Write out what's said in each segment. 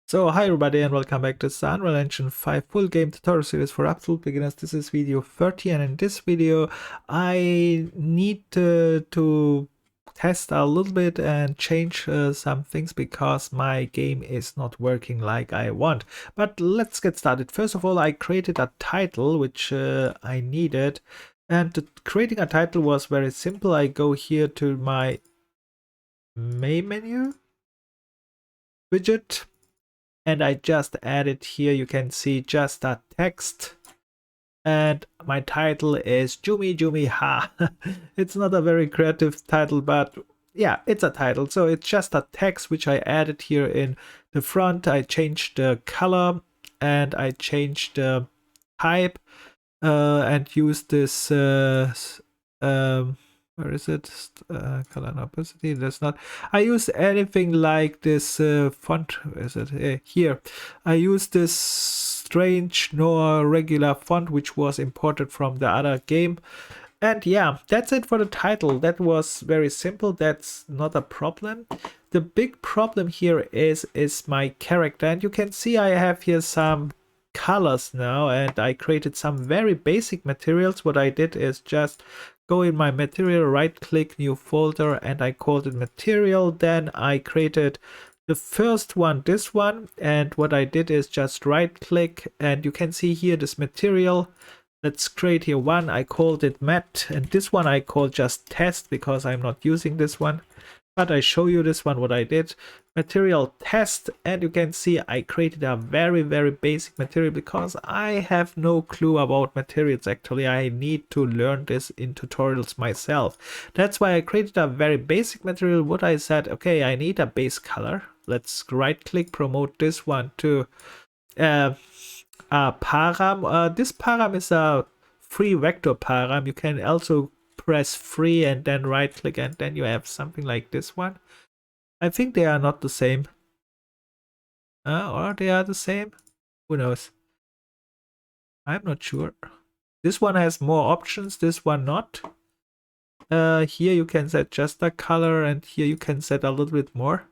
So hi everybody and welcome back to the Unreal Engine 5 full game tutorial series for absolute beginners. This is video 30 and in this video I need to test a little bit and change some things because my game is not working like I want. But let's get started. First of all, I created a title which I needed, and creating a title was very simple. I go here to my main menu widget and I just added here, you can see just a text, and my title is Jumi Jumi Ha. It's not a very creative title, but yeah, it's a title. So it's just a text which I added here in the front. I changed the color and I changed the type and used this where is it? Color and opacity. That's not. I use anything like this font. Where is it? Here. I use this strange nor regular font which was imported from the other game. And yeah, that's it for the title. That was very simple. That's not a problem. The big problem here is my character, and you can see I have here some colors now, and I created some very basic materials. What I did is just go in my material, right click, new folder, and I called it material. Then I created the first one, this one, and what I did is just right click, and you can see here this material. Let's create here one. I called it mat, and this one I called just test because I'm not using this one. But I show you this one, what I did. Material test, and you can see I created a very basic material because I have no clue about materials. Actually, I need to learn this in tutorials myself. That's why I created a very basic material. What I said, okay, I need a base color. Let's right click, promote this one to param. This param is a free vector param. You can also press free and then right click, and then you have something like this one. I think they are not the same. Or they are the same? Who knows? I'm not sure. This one has more options, this one not. Here you can set just a color, and here you can set a little bit more.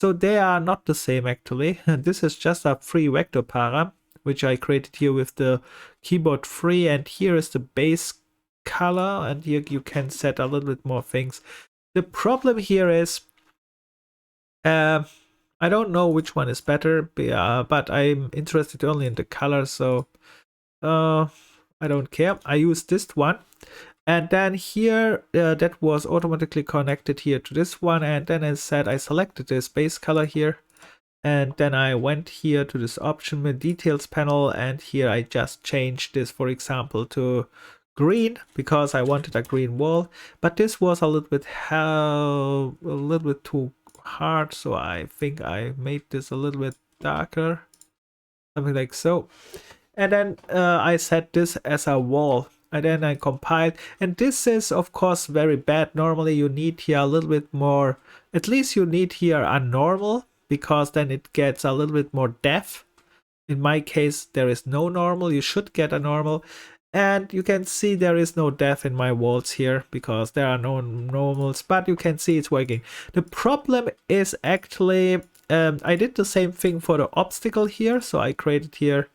So they are not the same actually. This is just a free vector param, which I created here with the keyboard free, and here is the base color, and here you can set a little bit more things. The problem here is I don't know which one is better, but I'm interested only in the color, so I don't care. I use this one, and then here that was automatically connected here to this one, and then I said I selected this base color here, and then I went here to this option with details panel, and here I just changed this, for example, to green because I wanted a green wall, but this was a little bit too hard, so I think I made this a little bit darker, something like so. And then I set this as a wall, and then I compiled, and this is of course very bad. Normally you need here a little bit more, at least you need here a normal, because then it gets a little bit more depth. In my case there is no normal, you should get a normal. And you can see there is no depth in my walls here because there are no normals, but you can see it's working. The problem is actually I did the same thing for the obstacle here. So I created here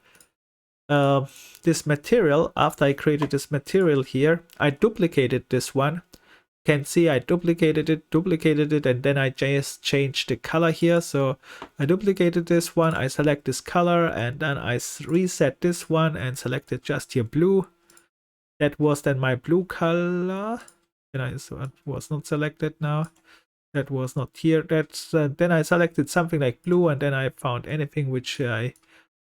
this material. After I created this material here, I duplicated this one. You can see I duplicated it, and then I just changed the color here. So I duplicated this one, I select this color, and then I reset this one and selected just here blue. That was then my blue color. And I was not selected now. That was not here. That's then I selected something like blue, and then I found anything which I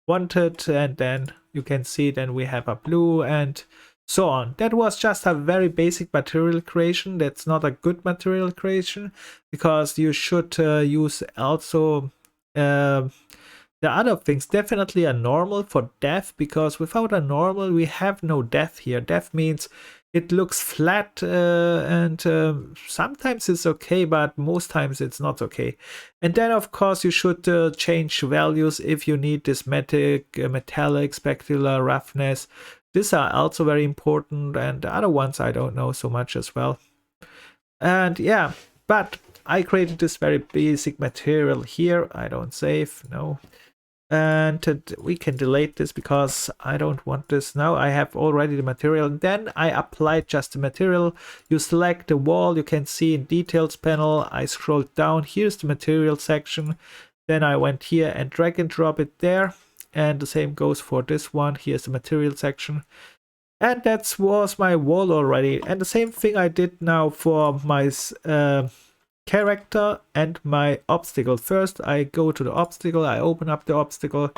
wanted, and then you can see then we have a blue and so on. That was just a very basic material creation. That's not a good material creation because you should use also the other things. Definitely a normal for depth, because without a normal we have no depth here. Depth means it looks flat, and sometimes it's okay, but most times it's not okay. And then of course you should change values if you need this metallic, specular, roughness. These are also very important, and the other ones I don't know so much as well. And yeah, but I created this very basic material here. I don't save, no. And we can delete this because I don't want this. Now I have already the material. Then I applied just the material. You select the wall, you can see in details panel. I scrolled down, here's the material section. Then I went here and drag and drop it there. And the same goes for this one. Here's the material section. And that was my wall already. And the same thing I did now for my character and my obstacle. First I go to the obstacle, I open up the obstacle,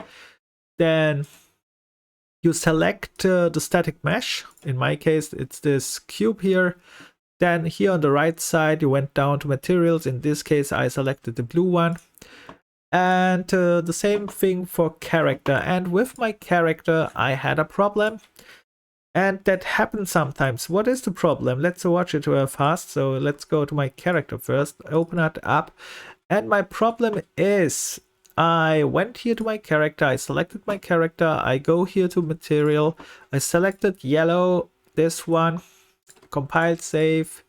then you select the static mesh. In my case it's this cube here. Then here on the right side you went down to materials. In this case I selected the blue one. And the same thing for character. And with my character I had a problem. And that happens sometimes. What is the problem? Let's watch it fast. So let's go to my character first. Open it up. And my problem is I went here to my character. I selected my character. I go here to material. I selected yellow. This one. Compile, save.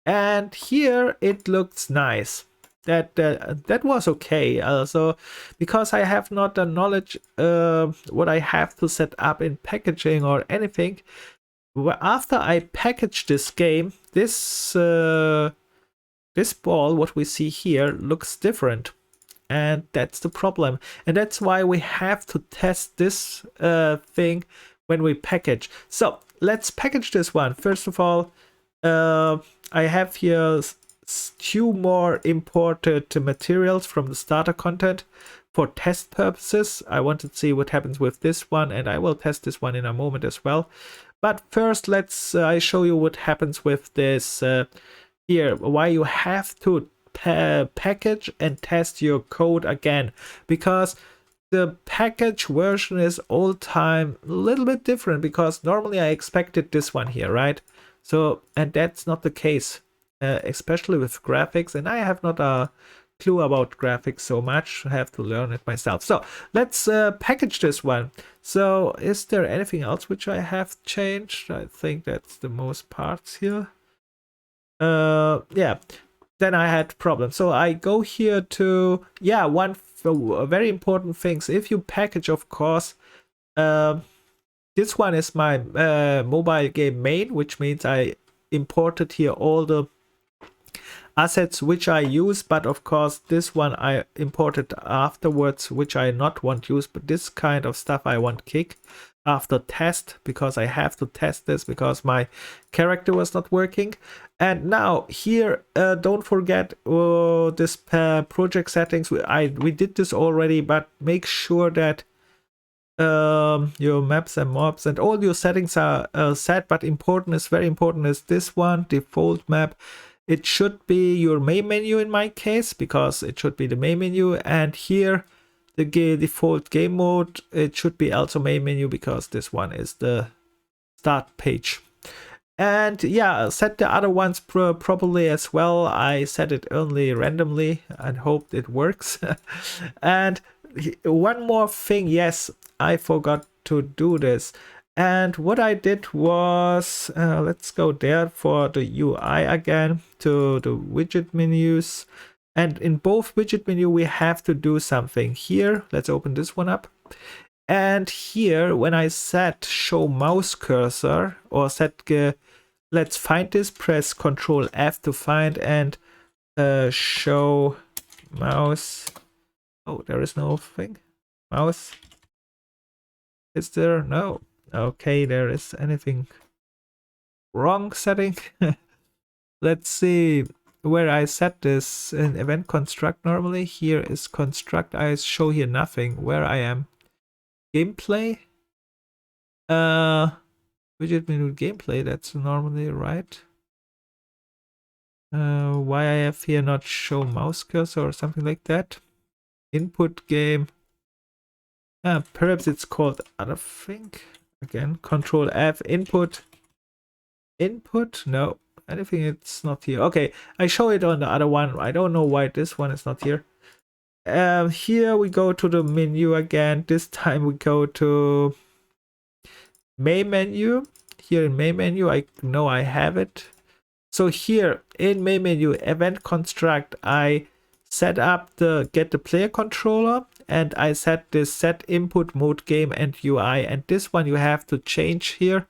And here it looks nice. That was okay. Also, because I have not the knowledge what I have to set up in packaging or anything. After I package this game, this ball, what we see here, looks different, and that's the problem. And that's why we have to test this thing when we package. So let's package this one. First of all, I have here 2 more imported materials from the starter content for test purposes. I wanted to see what happens with this one, and I will test this one in a moment as well. But first let's I show you what happens with this here, why you have to package and test your code again, because the package version is all time a little bit different, because normally I expected this one here, right? So, and that's not the case. Especially with graphics, and I have not a clue about graphics so much. I have to learn it myself. So let's package this one. So is there anything else which I have changed? I think that's the most parts here. Yeah, then I had problems. So I go here to, yeah, one very important things. If you package, of course, this one is my mobile game main, which means I imported here all the assets which I use, but of course this one I imported afterwards, which I not want use, but this kind of stuff I want kick after test, because I have to test this because my character was not working. And now here, don't forget this project settings. We did this already, but make sure that your maps and mobs and all your settings are set. But very important is this one, default map. It should be your main menu in my case, because it should be the main menu. And here, the default game mode, it should be also main menu, because this one is the start page. And yeah, set the other ones properly as well. I set it only randomly and hope it works. And one more thing, yes, I forgot to do this. And what I did was, let's go there for the UI again, to the widget menus. And in both widget menu, we have to do something. Here, let's open this one up. And here, when I set show mouse cursor, or set, let's find this, press Ctrl F to find, and show mouse. Oh, there is no thing. Mouse. Is there? No. Okay, there is anything wrong setting. Let's see where I set this in event construct. Normally here is construct. I show here nothing where I am. Gameplay. Widget menu gameplay. That's normally right. Why I have here not show mouse cursor or something like that. Input game. Perhaps it's called other thing. Again, Control F, input. Input? No, anything, it's not here. Okay, I show it on the other one. I don't know why this one is not here. Here we go to the menu again. This time we go to main menu. Here in main menu, I know I have it. So here in main menu event construct, I set up the get the player controller, and I set this set input mode game and UI, and this one you have to change here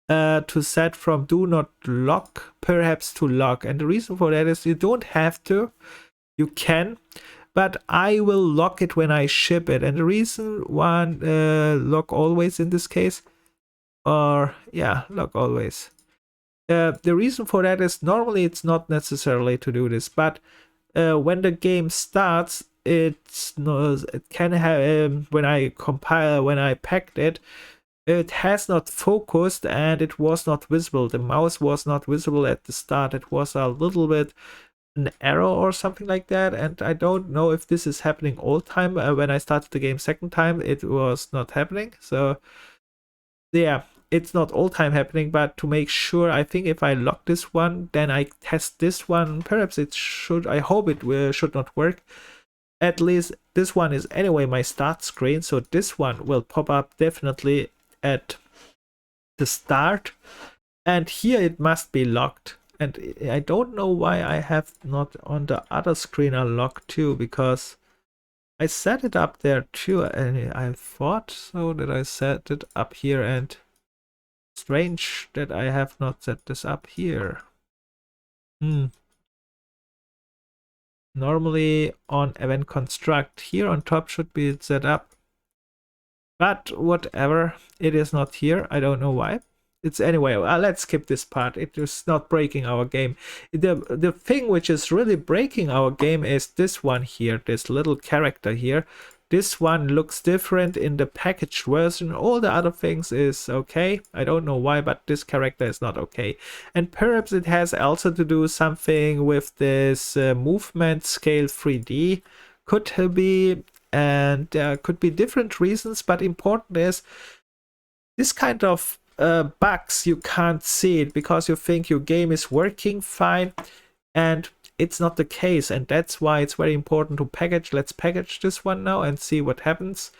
to set from do not lock perhaps to lock. And the reason for that is you don't have to, you can, but I will lock it when I ship it. And the reason one lock always in this case, or yeah, lock always. The reason for that is normally it's not necessarily to do this, but when the game starts, it can have when I compile, when I packed it, it has not focused and it was not visible. The mouse was not visible at the start. It was a little bit an error or something like that, and I don't know if this is happening all time. When I started the game second time, it was not happening. So yeah, it's not all time happening, but to make sure, I think if I lock this one, then I test this one. Perhaps it should, I hope it should not work. At least this one is anyway my start screen, so this one will pop up definitely at the start, and here it must be locked. And I don't know why I have not on the other screen a lock too, because I set it up there too, and I thought so that I set it up here, and strange that I have not set this up here. Normally on event construct here on top should be set up, but whatever, it is not here. I don't know why. It's anyway, let's skip this part. It is not breaking our game. The thing which is really breaking our game is this one here, this little character here. This one looks different in the packaged version. All the other things is okay. I don't know why, but this character is not okay. And perhaps it has also to do something with this movement scale 3D. Could be, and could be different reasons, but important is this kind of bugs, you can't see it because you think your game is working fine, and it's not the case, and that's why it's very important to package. Let's package this one now and see what happens.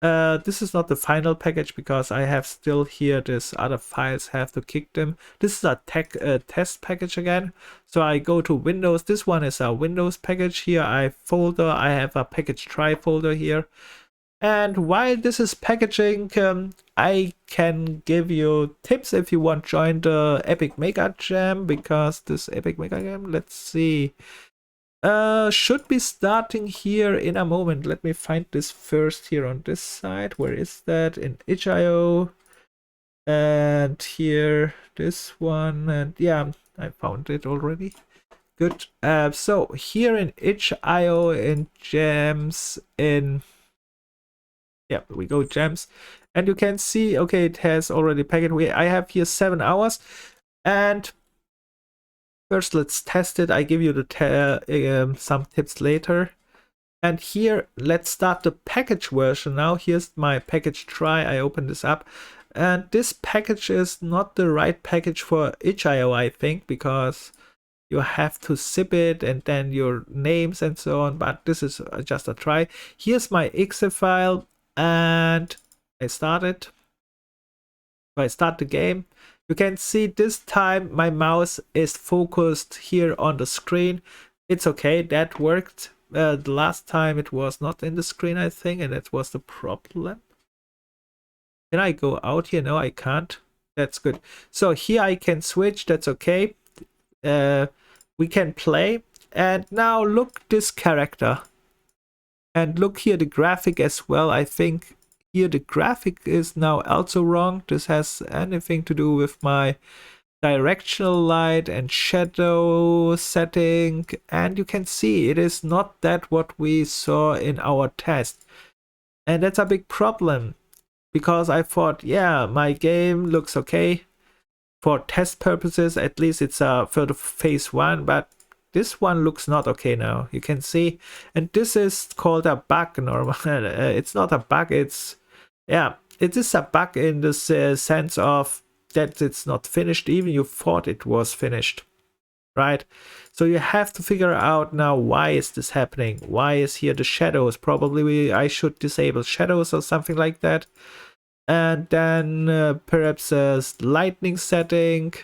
This is not the final package because I have still here this other files, have to kick them. This is a test package again. So I go to Windows. This one is a Windows package. Here I have a package try folder here. And while this is packaging, I can give you tips if you want to join the Epic Mega Jam, because this Epic Mega Jam, let's see, should be starting here in a moment. Let me find this first here on this side. Where is that? In itch.io. And here, this one, and yeah, I found it already. Good. So here in itch.io, in jams, in yeah, we go jams, and you can see, okay, it has already packed. I have here 7 hours, and first let's test it. I give you the some tips later. And here, let's start the package version now. Here's my package try. I open this up, and this package is not the right package for itch.io, I think, because you have to zip it and then your names and so on, but this is just a try. Here's my exe file, and I start it. If I start the game, you can see this time my mouse is focused here on the screen. It's okay, that worked. The last time it was not in the screen, I think, and that was the problem. Can I go out here? No, I can't. That's good. So here I can switch, that's okay. We can play, and now look this character. And look here, the graphic as well. I think here the graphic is now also wrong. This has anything to do with my directional light and shadow setting. And you can see it is not that what we saw in our test. And that's a big problem, because I thought, yeah, my game looks okay for test purposes. At least it's for the phase 1, but this one looks not okay now. You can see, and this is called a bug. Normal, it's not a bug. It's, yeah, it is a bug in the sense of that it's not finished. Even you thought it was finished, right? So you have to figure out now, why is this happening? Why is here the shadows? Probably I should disable shadows or something like that. And then perhaps a lightning setting.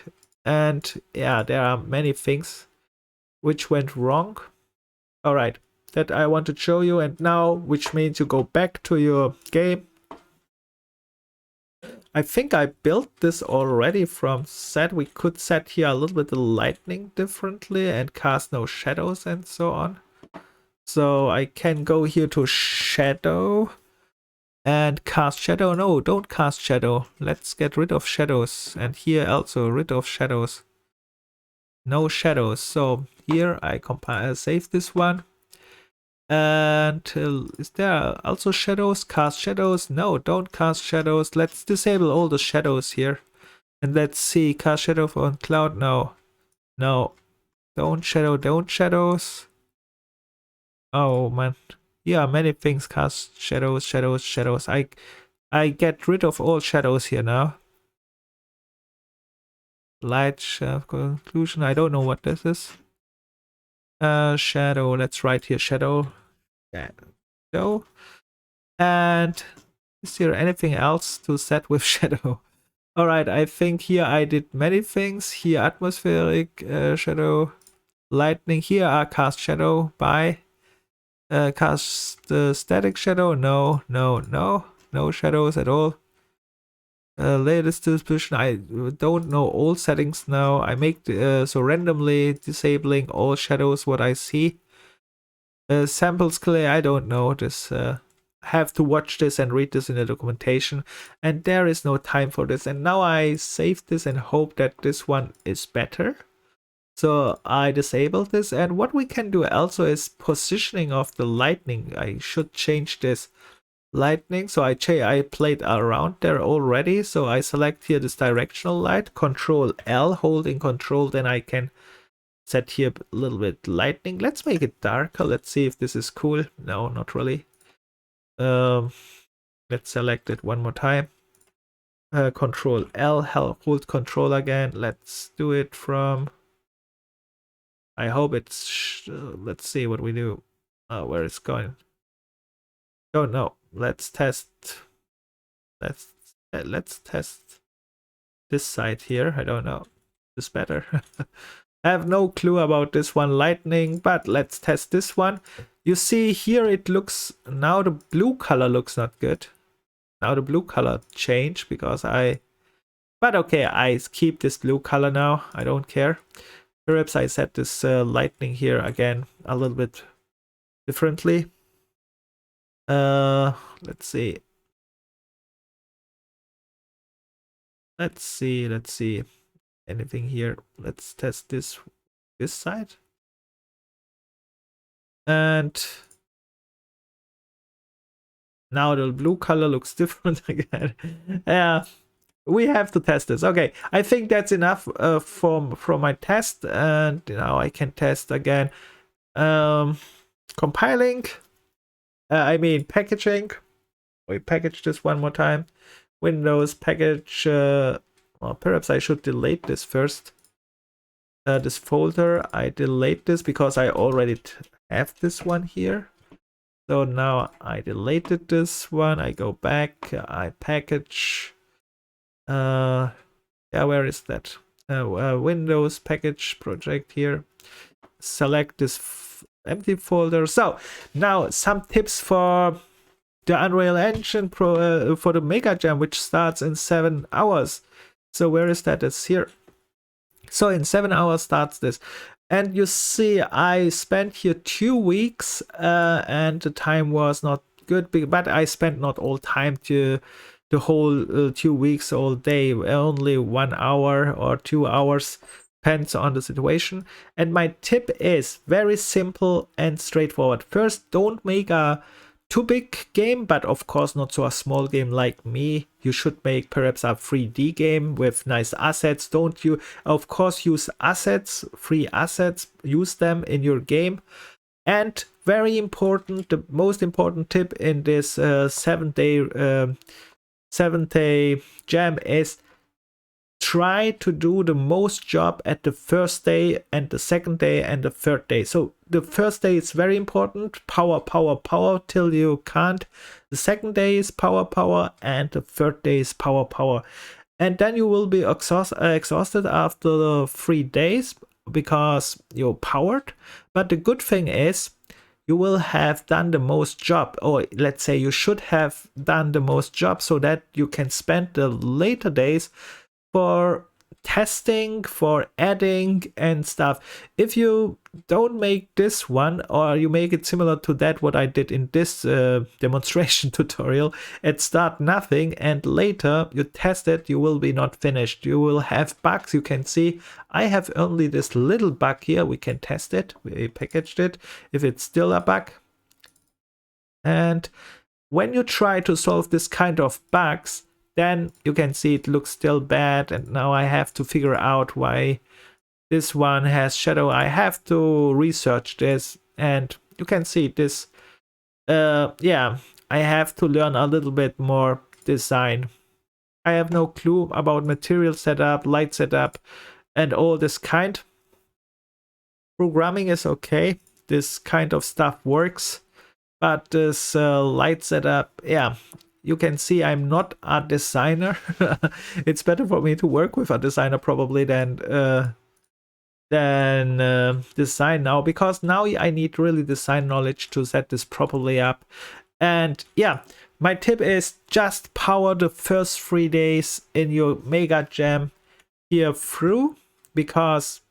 And yeah, there are many things which went wrong. All right, that I want to show you. And now, which means you go back to your game. I think I built this already from set. We could set here a little bit the lightning differently and cast no shadows and so on. So I can go here to shadow and cast shadow. No, don't cast shadow. Let's get rid of shadows. And here also rid of shadows. No shadows. So here I compile, save this one. And is there also shadows? Cast shadows? No, don't cast shadows. Let's disable all the shadows here. And let's see, cast shadow on cloud. No, no, don't shadows. Oh man, yeah, many things. Cast shadows. I get rid of all shadows here now. Light conclusion. I don't know what this is. Shadow. Let's write here shadow. Shadow. And is there anything else to set with shadow? All right, I think here I did many things. Here atmospheric shadow, lightning. Here I cast shadow by cast static shadow. No shadows at all. Latest distribution. I don't know all settings now. I make so randomly disabling all shadows what I see. Samples clear. I don't know this. Have to watch this and read this in the documentation, and there is no time for this. And now I save this and hope that this one is better. So I disabled this, and what we can do also is positioning of the lightning. I should change this lightning. So I played around there already. So I select here this directional light, Control L, holding Control, then I can set here a little bit lightning. Let's make it darker. Let's see if this is cool. No, not really. Let's select it one more time. Control L, hold Control again. Let's do it from. I hope it's. Let's see what we do. Where it's going. Don't know. Let's test. Let's test this side here. I don't know. This better. I have no clue about this one lightning, but let's test this one. You see here it looks, now the blue color looks not good. Now the blue color changed because but okay, I keep this blue color now. I don't care. Perhaps I set this lightning here again a little bit differently. Let's see. Let's see. Anything here? Let's test this side. And now the blue color looks different again. Yeah, we have to test this. Okay, I think that's enough from my test, and now I can test again. Compiling. I mean packaging. We package this one more time. Windows package. Well, perhaps I should delete this first. This folder. I delete this because I already have this one here. So now I deleted this one. I go back. I package. Yeah, where is that? Windows package project here. Select this empty folder. So now some tips for the Unreal Engine Pro for the Mega Jam, which starts in 7 hours. So where is that? It's here. So in 7 hours starts this. And you see, I spent here 2 weeks, and the time was not good, but I spent not all time to the whole 2 weeks, all day, only 1 hour or 2 hours, depends on the situation. And my tip is very simple and straightforward. First, don't make a too big game, but of course not so a small game like me. You should make perhaps a 3D game with nice assets. Don't you, of course, use assets, free assets, use them in your game. And very important, the most important tip in this 7-day jam is try to do the most job at the first day and the second day and the third day. So the first day is very important, power till you can't. The second day is power, and the third day is power. and then you will be exhausted after 3 days because you're powered. But the good thing is you will have done the most job, or let's say you should have done the most job, so that you can spend the later days for testing, for adding and stuff. If you don't make this one, or you make it similar to that what I did in this demonstration tutorial, at start nothing and later you test it, you will be not finished. You will have bugs. You can see I have only this little bug here. We can test it. We packaged it if it's still a bug. And when you try to solve this kind of bugs, then you can see it looks still bad, and now I have to figure out why this one has shadow. I have to research this, and you can see this. Yeah, I have to learn a little bit more design. I have no clue about material setup, light setup, and all this kind. Programming is okay. This kind of stuff works, but this light setup, yeah, you can see I'm not a designer. It's better for me to work with a designer probably than design now, because now I need really design knowledge to set this properly up. And yeah, my tip is just power the first 3 days in your Mega Jam here through, because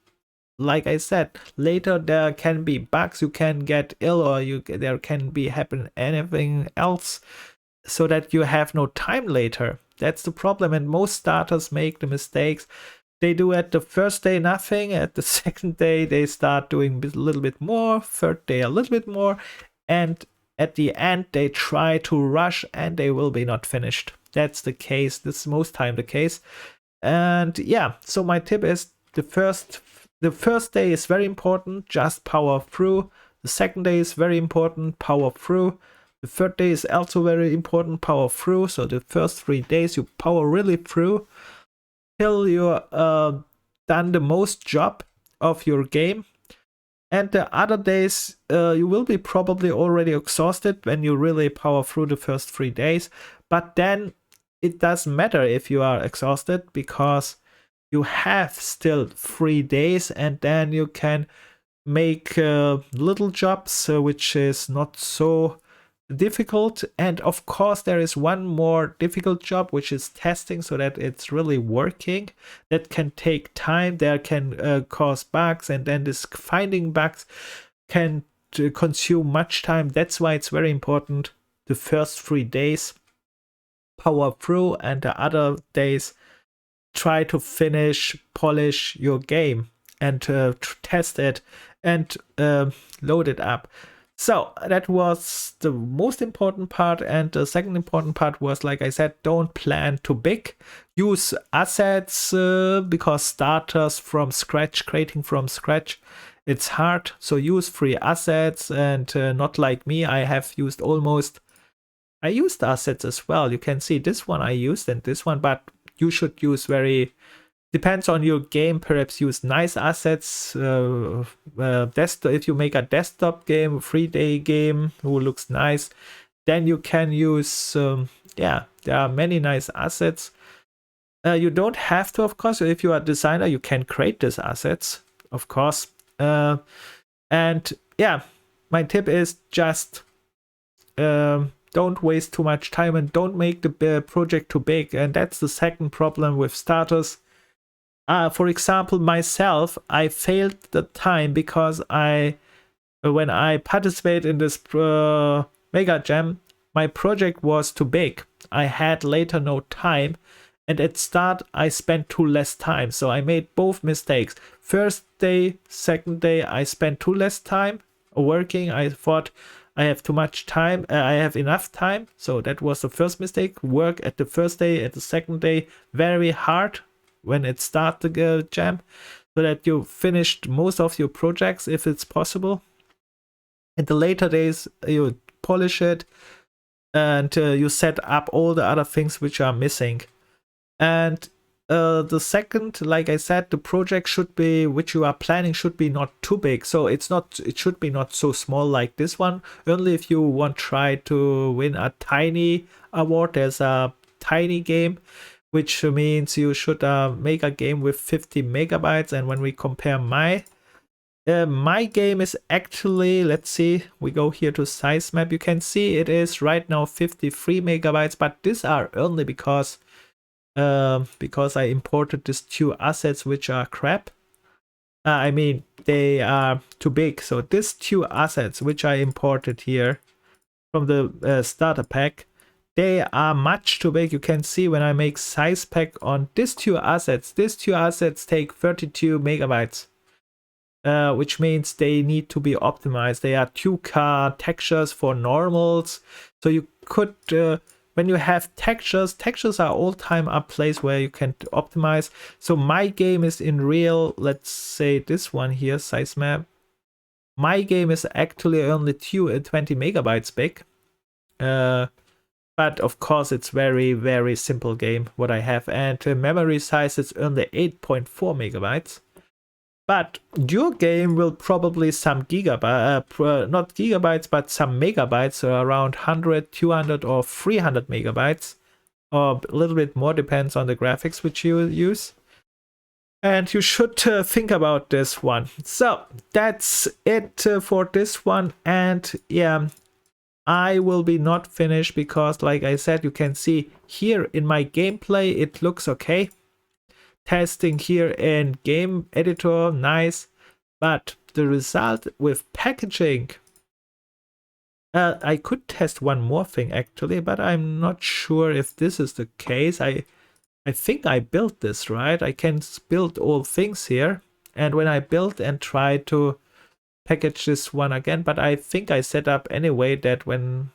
like I said, later there can be bugs, you can get ill, or there can be happen anything else, so that you have no time later. That's the problem, and most starters make the mistakes. They do at the first day nothing, at the second day they start doing a little bit more, third day a little bit more, and at the end they try to rush and they will be not finished. That's the case. This is most time the case. And yeah, so my tip is the first day is very important, just power through. The second day is very important, power through. The third day is also very important, power through. So the first 3 days you power really through till you're done the most job of your game. And the other days you will be probably already exhausted when you really power through the first 3 days. But then it doesn't matter if you are exhausted, because you have still 3 days, and then you can make little jobs, which is not so difficult. And of course there is one more difficult job, which is testing, so that it's really working. That can take time. There can cause bugs, and then this finding bugs can consume much time. That's why it's very important the first 3 days power through, and the other days try to finish, polish your game, and test it and load it up. So that was the most important part. And the second important part was, like I said, don't plan too big. Use assets, because starters from scratch, creating from scratch, it's hard. So use free assets, and not like me. I used assets as well. You can see this one I used and this one, but you should use depends on your game, perhaps use nice assets. If you make a desktop game, 3-day game who looks nice, then you can use, yeah, there are many nice assets. You don't have to, of course. If you are a designer, you can create these assets, of course. And yeah, my tip is just don't waste too much time, and don't make the project too big. And that's the second problem with starters. For example, myself, I failed the time because when I participate in this Mega Jam, my project was too big. I had later no time, and at start I spent too less time. So I made both mistakes. First day, second day, I spent too less time working. I thought I have too much time. I have enough time. So that was the first mistake. Work at the first day, at the second day, very hard when it starts the jam, so that you finished most of your projects if it's possible. In the later days, you polish it, and you set up all the other things which are missing. And the second, like I said, the project should be, which you are planning, should be not too big. So it should be not so small like this one. Only if you want try to win a tiny award. There's a tiny game which means you should make a game with 50 megabytes. And when we compare my game is actually, let's see, we go here to size map. You can see it is right now 53 megabytes, but these are only because I imported these two assets which are crap. I mean, they are too big. So these two assets which I imported here from the starter pack, they are much too big. You can see when I make size pack on these two assets take 32 megabytes. Which means they need to be optimized. They are 2K textures for normals. So you could, when you have textures are all time a place where you can optimize. So my game is in real, let's say this one here, size map. My game is actually only 20 megabytes big. But of course it's very, very simple game what I have. And memory size is only 8.4 megabytes. But your game will probably some gigabytes, not gigabytes, but some megabytes, so around 100, 200 or 300 megabytes, or a little bit more, depends on the graphics which you use. And you should think about this one. So that's it for this one. And yeah, I will be not finished because, like I said, you can see here in my gameplay, it looks okay. Testing here in game editor, nice, but the result with packaging, I could test one more thing actually, but I'm not sure if this is the case. I think I built this right. I can build all things here, and when I build and try to package this one again, but I think I set up anyway that when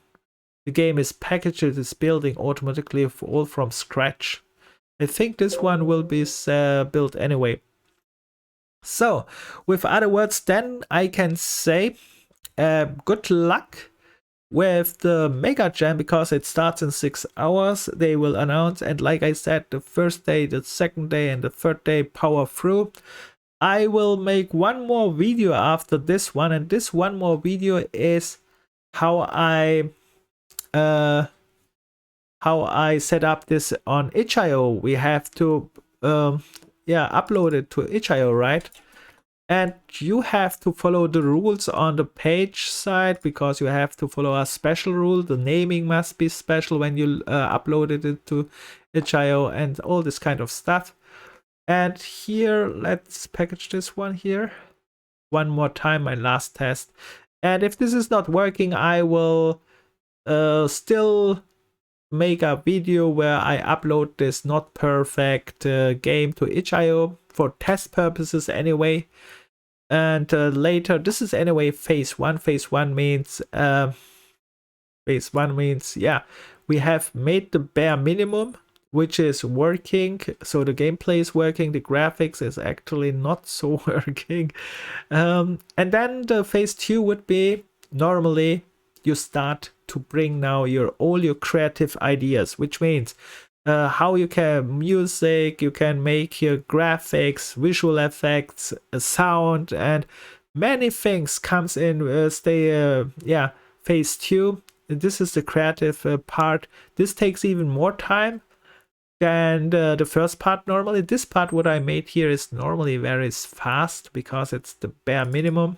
the game is packaged, it is building automatically all from scratch. I think this one will be built anyway. So, with other words, then I can say good luck with the Mega Jam because it starts in 6 hours. They will announce, and like I said, the first day, the second day, and the third day power through. I will make one more video after this one, and this one more video is how I set up this on itch.io. We have to upload it to itch.io, right? And you have to follow the rules on the page side because you have to follow a special rule. The naming must be special when you upload it to itch.io and all this kind of stuff. And here, let's package this one here one more time, my last test. And if this is not working, I will still make a video where I upload this not perfect game to itch.io for test purposes anyway. And later, this is anyway phase 1. Phase 1 means yeah, we have made the bare minimum, which is working. So the gameplay is working, the graphics is actually not so working. And then the phase 2 would be normally you start to bring now all your creative ideas, which means how you can music, you can make your graphics, visual effects, sound, and many things comes in phase 2. This is the creative part. This takes even more time than the first part normally. This part what I made here is normally very fast because it's the bare minimum.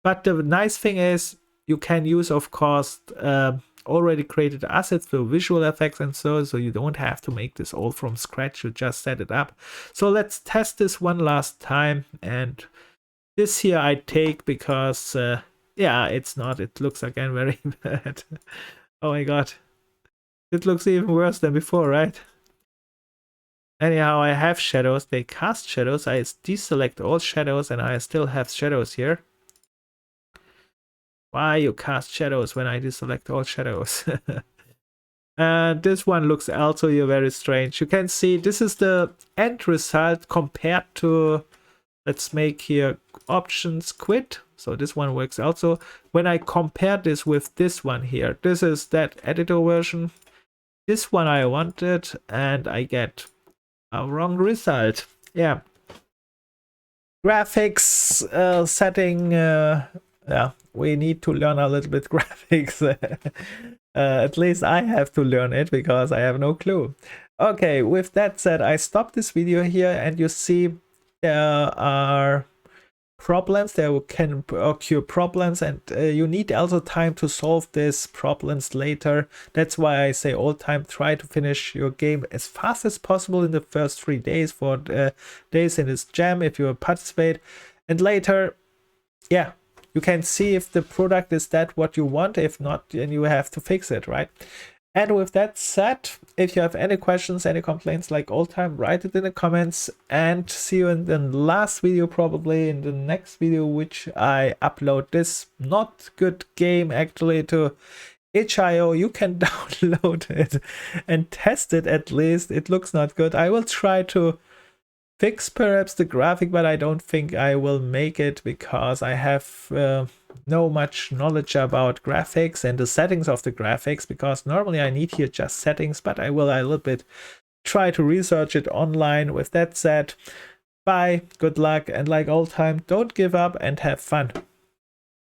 But the nice thing is you can use, of course, already created assets for visual effects and so you don't have to make this all from scratch. You just set it up. So let's test this one last time. And this here I take because it looks again very bad. Oh my god, it looks even worse than before, right? Anyhow, I have shadows. They cast shadows. I deselect all shadows and I still have shadows here. Why you cast shadows when I deselect all shadows? And this one looks also very strange. You can see this is the end result compared to, let's make here options quit. So this one works also. When I compare this with this one here, this is that editor version. This one I wanted and I get a wrong result. Yeah. Graphics setting, yeah, we need to learn a little bit graphics. At least I have to learn it because I have no clue. Okay, with that said, I stop this video here, and you see there are problems, there can occur problems, and you need also time to solve these problems later. That's why I say all time try to finish your game as fast as possible in the first 3 days, 4 days in this jam if you participate, and later, yeah, you can see if the product is that what you want. If not, then you have to fix it, right? And with that said, if you have any questions, any complaints like all time, write it in the comments, and see you in the last video, probably in the next video, which I upload this not good game actually to itch.io. You can download it and test it at least. It looks not good. I will try to fix perhaps the graphic, but I don't think I will make it because I have no much knowledge about graphics and the settings of the graphics, because normally I need here just settings, but I will a little bit try to research it online. With that said, bye, good luck, and like all time, don't give up and have fun.